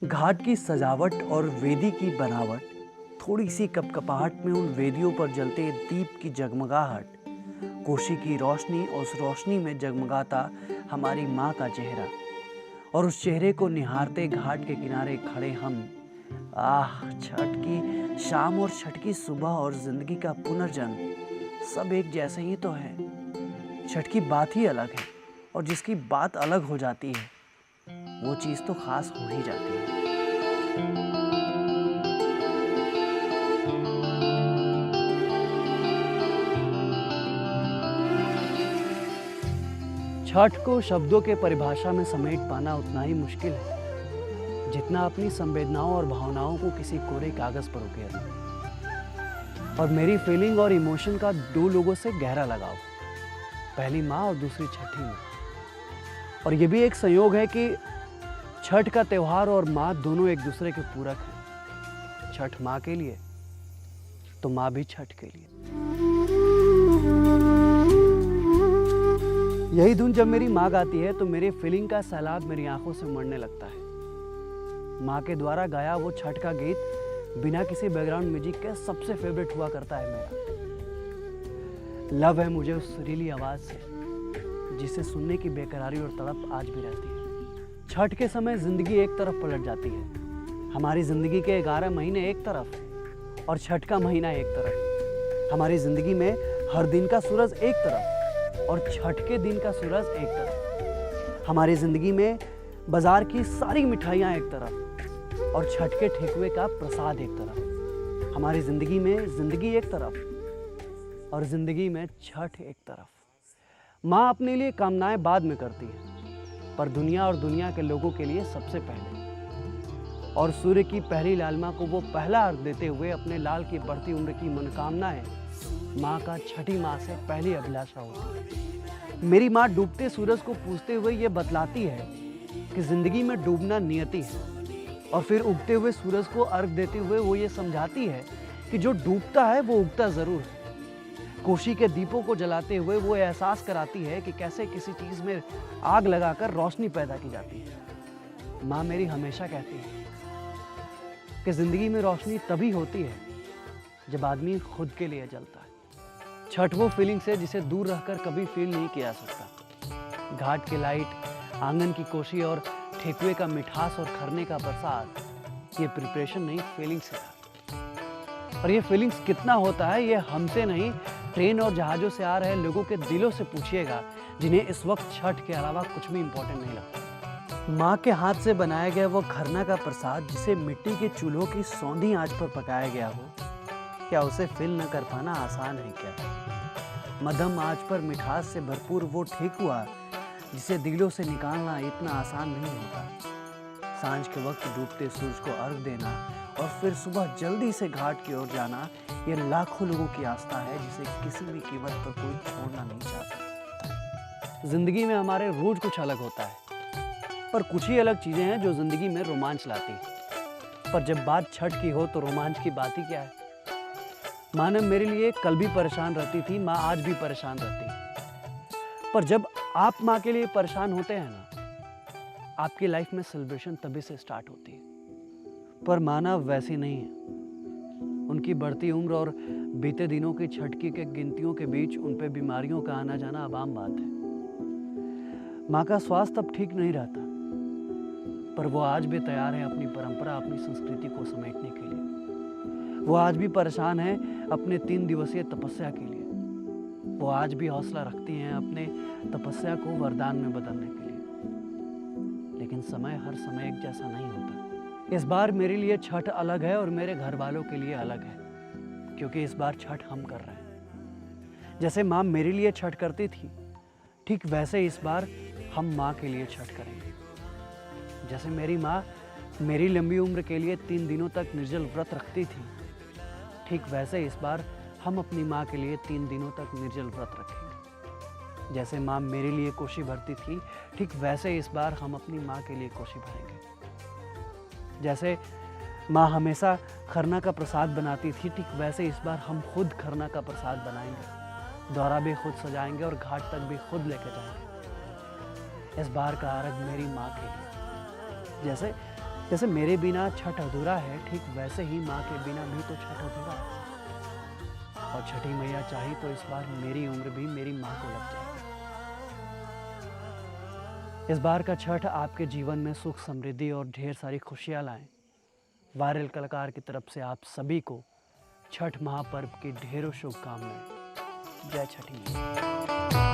घाट की सजावट और वेदी की बनावट, थोड़ी सी कपकपाहट में उन वेदियों पर जलते दीप की जगमगाहट, कोशी की रोशनी और उस रोशनी में जगमगाता हमारी माँ का चेहरा, और उस चेहरे को निहारते घाट के किनारे खड़े हम। आह, छठ की शाम और छठ की सुबह और जिंदगी का पुनर्जन्म सब एक जैसे ही तो है। छठ की बात ही अलग है, और जिसकी बात अलग हो जाती है वो चीज़ तो खास हो ही जाती है। छठ को शब्दों के परिभाषा में समेट पाना उतना ही मुश्किल है जितना अपनी संवेदनाओं और भावनाओं को किसी कोरे कागज पर उकेरना। और मेरी फीलिंग और इमोशन का दो लोगों से गहरा लगाव, पहली माँ और दूसरी छठी माँ। और ये भी एक संयोग है कि छठ का त्योहार और माँ दोनों एक दूसरे के पूरक हैं। छठ माँ के लिए तो माँ भी छठ के लिए। यही धुन जब मेरी माँ गाती है तो मेरे फीलिंग का सैलाब मेरी आंखों से उमड़ने लगता है। माँ के द्वारा गाया वो छठ का गीत बिना किसी बैकग्राउंड म्यूजिक के सबसे फेवरेट हुआ करता है मेरा। लव है मुझे उस सुरीली आवाज से जिसे सुनने की बेकरारी और तड़प आज भी रहती है। छठ के समय जिंदगी एक तरफ पलट जाती है। हमारी जिंदगी के 11 महीने एक तरफ और छठ का महीना एक तरफ। हमारी जिंदगी में हर दिन का सूरज एक तरफ और छठ के दिन का सूरज एक तरफ। हमारी जिंदगी में बाजार की सारी मिठाइयाँ एक तरफ और छठ के ठेकुए का प्रसाद एक तरफ। हमारी जिंदगी में जिंदगी एक तरफ और जिंदगी में छठ एक तरफ। माँ अपने लिए कामनाएं बाद में करती है, पर दुनिया और दुनिया के लोगों के लिए सबसे पहले। और सूर्य की पहली लालिमा को वो पहला अर्घ देते हुए अपने लाल की बढ़ती उम्र की मनोकामनाएं माँ का छठी माँ से पहली अभिलाषा होती है। मेरी माँ डूबते सूरज को पूजते हुए ये बतलाती है कि जिंदगी में डूबना नियति है, और फिर उगते हुए सूरज को अर्घ देते हुए वो ये समझाती है कि जो डूबता है वो उगता जरूर है। कोशी के दीपों को जलाते हुए वो एहसास कराती है कि कैसे किसी चीज में आग लगाकर रोशनी पैदा की जाती है। माँ मेरी हमेशा कहती है कि जिंदगी में रोशनी तभी होती है जब आदमी खुद के लिए जलता है। छठ वो फीलिंग्स है जिसे दूर रहकर कभी फील नहीं किया जा सकता। घाट की लाइट, आंगन की कोशी और ठेकुए का मिठास और खरने का प्रसाद, ये प्रिपरेशन नहीं, फीलिंग्स है। और ये फीलिंग्स कितना होता है ये हमसे नहीं, ट्रेन और जहाज़ों से आ रहे लोगों के दिलों से पूछिएगा, जिन्हें इस वक्त छठ के अलावा कुछ भी इम्पोर्टेंट नहीं लगता। माँ के हाथ से बनाया गया वो खरना का प्रसाद जिसे मिट्टी के चूल्हों की सौंधी आंच पर पकाया गया हो, क्या उसे फील न कर पाना आसान है क्या? मध्यम आंच पर मिठास से भरपूर वो ठेकुआ जिसे दिलों से निकालना इतना आसान नहीं होता। सांझ के वक्त डूबते सूरज को अर्घ देना और फिर सुबह जल्दी से घाट की ओर जाना, ये लाखों लोगों की आस्था है जिसे किसी भी कीमत पर कोई छोड़ना नहीं चाहता। जिंदगी में हमारे रोज कुछ अलग होता है, पर कुछ ही अलग चीजें हैं जो जिंदगी में रोमांच लाती है। पर जब बात छठ की हो तो रोमांच की बात ही क्या है। माँ ने मेरे लिए कल भी परेशान रहती थी, माँ आज भी परेशान रहती है। पर जब आप माँ के लिए परेशान होते हैं ना, आपकी लाइफ में सेलिब्रेशन तभी से स्टार्ट होती है। पर माँ ना वैसी नहीं है। उनकी बढ़ती उम्र और बीते दिनों की छटकी के गिनतियों के बीच उन पे बीमारियों का आना जाना अब आम बात है। माँ का स्वास्थ्य अब ठीक नहीं रहता, पर वो आज भी तैयार है अपनी परंपरा, अपनी संस्कृति को समेटने के लिए। वो आज भी परेशान है अपने 3 दिवसीय तपस्या के लिए। वो आज भी हौसला रखती हैं अपने तपस्या को वरदान में बदलने के लिए। लेकिन समय हर समय एक जैसा नहीं होता। इस बार मेरे लिए छठ अलग है और मेरे घर वालों के लिए अलग है, क्योंकि इस बार छठ हम कर रहे हैं। जैसे माँ मेरे लिए छठ करती थी, ठीक वैसे इस बार हम माँ के लिए छठ करेंगे। जैसे मेरी माँ मेरी लंबी उम्र के लिए 3 दिनों तक निर्जल व्रत रखती थी, ठीक वैसे इस बार हम अपनी माँ के लिए 3 दिनों तक निर्जल व्रत रखेंगे। जैसे माँ मेरे लिए कोशी भरती थी, ठीक वैसे इस बार हम अपनी माँ के लिए कोशी भरेंगे। जैसे माँ हमेशा खरना का प्रसाद बनाती थी, ठीक वैसे इस बार हम खुद खरना का प्रसाद बनाएंगे। दौरा भी खुद सजाएंगे और घाट तक भी खुद लेकर जाएंगे। इस बार का अर्घ मेरी माँ के लिए। जैसे जैसे मेरे बिना छठ अधूरा है, ठीक वैसे ही माँ के बिना भी तो छठ अधूरा है। और छठी मैया चाही तो इस बार मेरी उम्र भी मेरी माँ को लग जाएगी। इस बार का छठ आपके जीवन में सुख समृद्धि और ढेर सारी खुशियाँ लाएं। वायरल कलाकार की तरफ से आप सभी को छठ महापर्व की ढेरों शुभकामनाएं। जय छठी मैया।